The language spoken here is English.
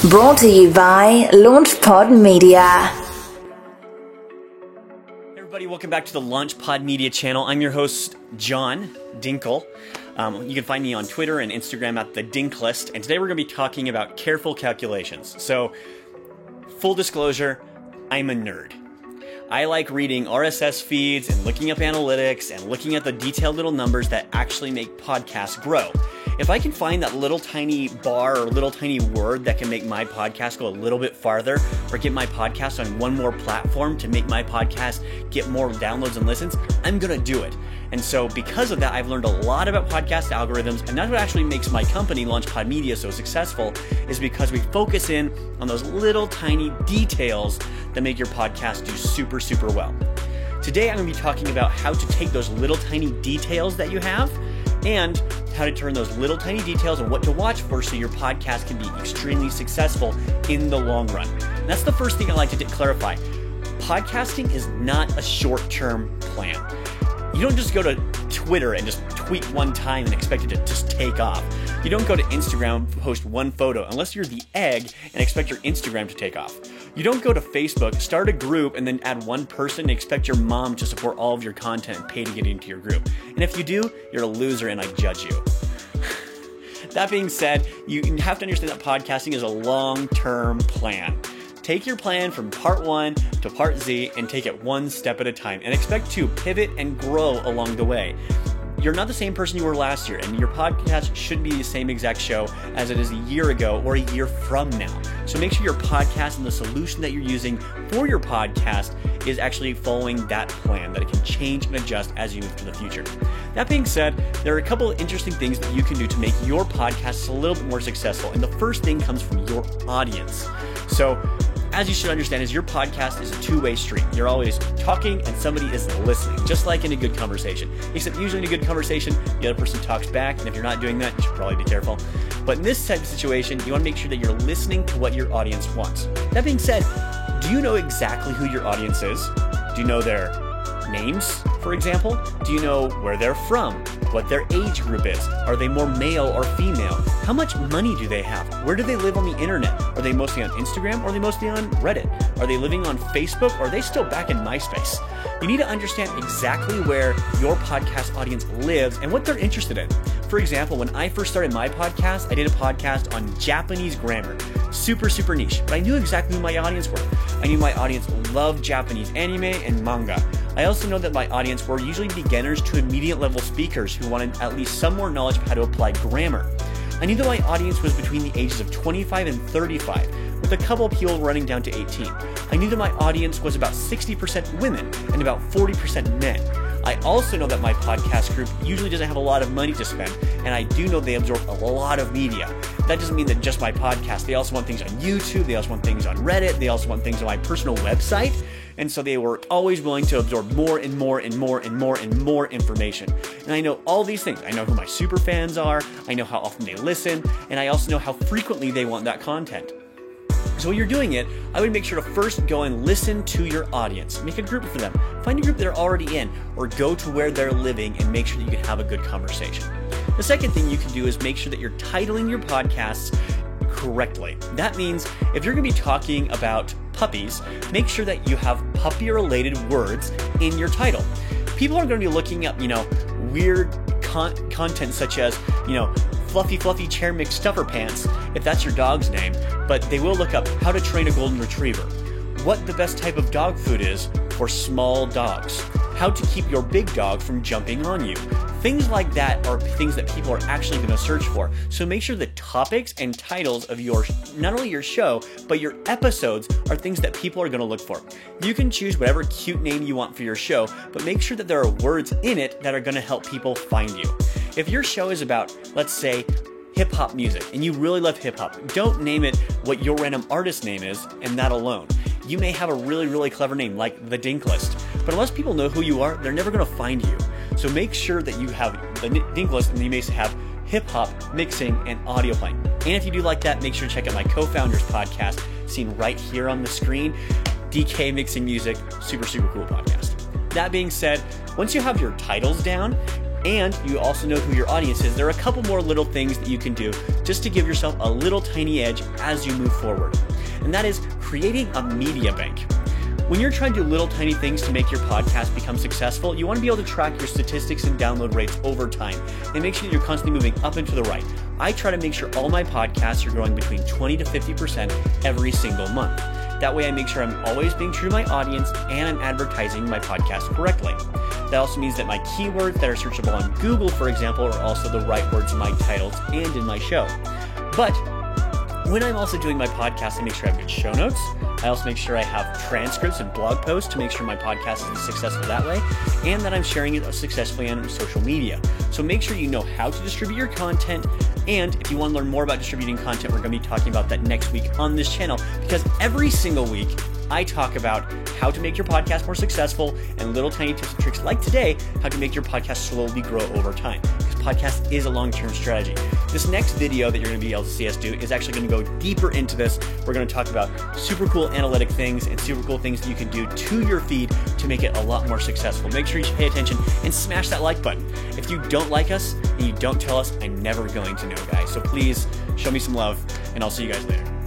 Brought to you by LaunchPod Media. Hey everybody, welcome back to the LaunchPod Media channel. I'm your host, John Dinkle. You can find me on Twitter and Instagram at The Dinklist, and today we're going to be talking about careful calculations. So, full disclosure, I'm a nerd. I like reading RSS feeds and looking up analytics and looking at the detailed little numbers that actually make podcasts grow. If I can find that little tiny bar or little tiny word that can make my podcast go a little bit farther or get my podcast on one more platform to make my podcast get more downloads and listens, I'm going to do it. And so because of that, I've learned a lot about podcast algorithms, and that's what actually makes my company, LaunchPod Media, so successful, is because we focus in on those little tiny details that make your podcast do super, super well. Today, I'm going to be talking about how to take those little tiny details that you have and how to turn those little tiny details and what to watch for so your podcast can be extremely successful in the long run. And that's the first thing I like to clarify. Podcasting is not a short-term plan. You don't just go to Twitter and just tweet one time and expect it to just take off. You don't go to Instagram, post one photo, unless you're the egg and expect your Instagram to take off. You don't go to Facebook, start a group, and then add one person and expect your mom to support all of your content and pay to get into your group. And if you do, you're a loser and I judge you. That being said, you have to understand that podcasting is a long-term plan. Take your plan from part 1 to part Z and take it one step at a time and expect to pivot and grow along the way. You're not the same person you were last year, and your podcast shouldn't be the same exact show as it is a year ago or a year from now. So make sure your podcast and the solution that you're using for your podcast is actually following that plan, that it can change and adjust as you move to the future. That being said, there are a couple of interesting things that you can do to make your podcast a little bit more successful, and the first thing comes from your audience. So, as you should understand, is your podcast is a two-way street. You're always talking and somebody is listening, just like in a good conversation. Except usually in a good conversation, the other person talks back, and if you're not doing that, you should probably be careful. But in this type of situation, you want to make sure that you're listening to what your audience wants. That being said, do you know exactly who your audience is? Do you know their names, for example? Do you know where they're from? What their age group is? Are they more male or female? How much money do they have? Where do they live on the internet? Are they mostly on Instagram or are they mostly on Reddit? Are they living on Facebook or are they still back in MySpace? You need to understand exactly where your podcast audience lives and what they're interested in. For example, when I first started my podcast, I did a podcast on Japanese grammar. Super, super niche, but I knew exactly who my audience were. I knew my audience loved Japanese anime and manga. I also know that my audience were usually beginners to intermediate level speakers who wanted at least some more knowledge of how to apply grammar. I knew that my audience was between the ages of 25 and 35, with a couple of people running down to 18. I knew that my audience was about 60% women and about 40% men. I also know that my podcast group usually doesn't have a lot of money to spend, and I do know they absorb a lot of media. That doesn't mean that just my podcast. They also want things on YouTube, they also want things on Reddit, they also want things on my personal website, and so they were always willing to absorb more and more and more and more and more information. And I know all these things. I know who my super fans are, I know how often they listen, and I also know how frequently they want that content. So when you're doing it, I would make sure to first go and listen to your audience. Make a group for them. Find a group they're already in, or go to where they're living and make sure that you can have a good conversation. The second thing you can do is make sure that you're titling your podcasts correctly. That means if you're going to be talking about puppies, make sure that you have puppy-related words in your title. People are going to be looking up, weird content such as, fluffy chair McStuffer pants, if that's your dog's name, but they will look up how to train a golden retriever, what the best type of dog food is for small dogs, how to keep your big dog from jumping on you. Things like that are things that people are actually going to search for. So make sure the topics and titles of not only your show, but your episodes are things that people are going to look for. You can choose whatever cute name you want for your show, but make sure that there are words in it that are going to help people find you. If your show is about, let's say, hip-hop music, and you really love hip-hop, don't name it what your random artist name is, and that alone. You may have a really, really clever name, like The Dinklist, but unless people know who you are, they're never going to find you. So make sure that you have The Dinklist, and you may have hip-hop, mixing, and audio playing. And if you do like that, make sure to check out my co-founders podcast, seen right here on the screen, DK Mixing Music, super, super cool podcast. That being said, once you have your titles down, and you also know who your audience is, there are a couple more little things that you can do just to give yourself a little tiny edge as you move forward. And that is creating a media bank. When you're trying to do little tiny things to make your podcast become successful, you want to be able to track your statistics and download rates over time and make sure that you're constantly moving up and to the right. I try to make sure all my podcasts are growing between 20 to 50% every single month. That way I make sure I'm always being true to my audience and I'm advertising my podcast correctly. That also means that my keywords that are searchable on Google, for example, are also the right words in my titles and in my show. But when I'm also doing my podcast, I make sure I have good show notes. I also make sure I have transcripts and blog posts to make sure my podcast is successful that way, and that I'm sharing it successfully on social media. So make sure you know how to distribute your content, and if you want to learn more about distributing content, we're going to be talking about that next week on this channel, because every single week I talk about how to make your podcast more successful and little tiny tips and tricks like today, how to make your podcast slowly grow over time. Because podcast is a long-term strategy. This next video that you're going to be able to see us do is actually going to go deeper into this. We're going to talk about super cool analytic things and super cool things that you can do to your feed to make it a lot more successful. Make sure you pay attention and smash that like button. If you don't like us and you don't tell us, I'm never going to know, guys. So please show me some love, and I'll see you guys later.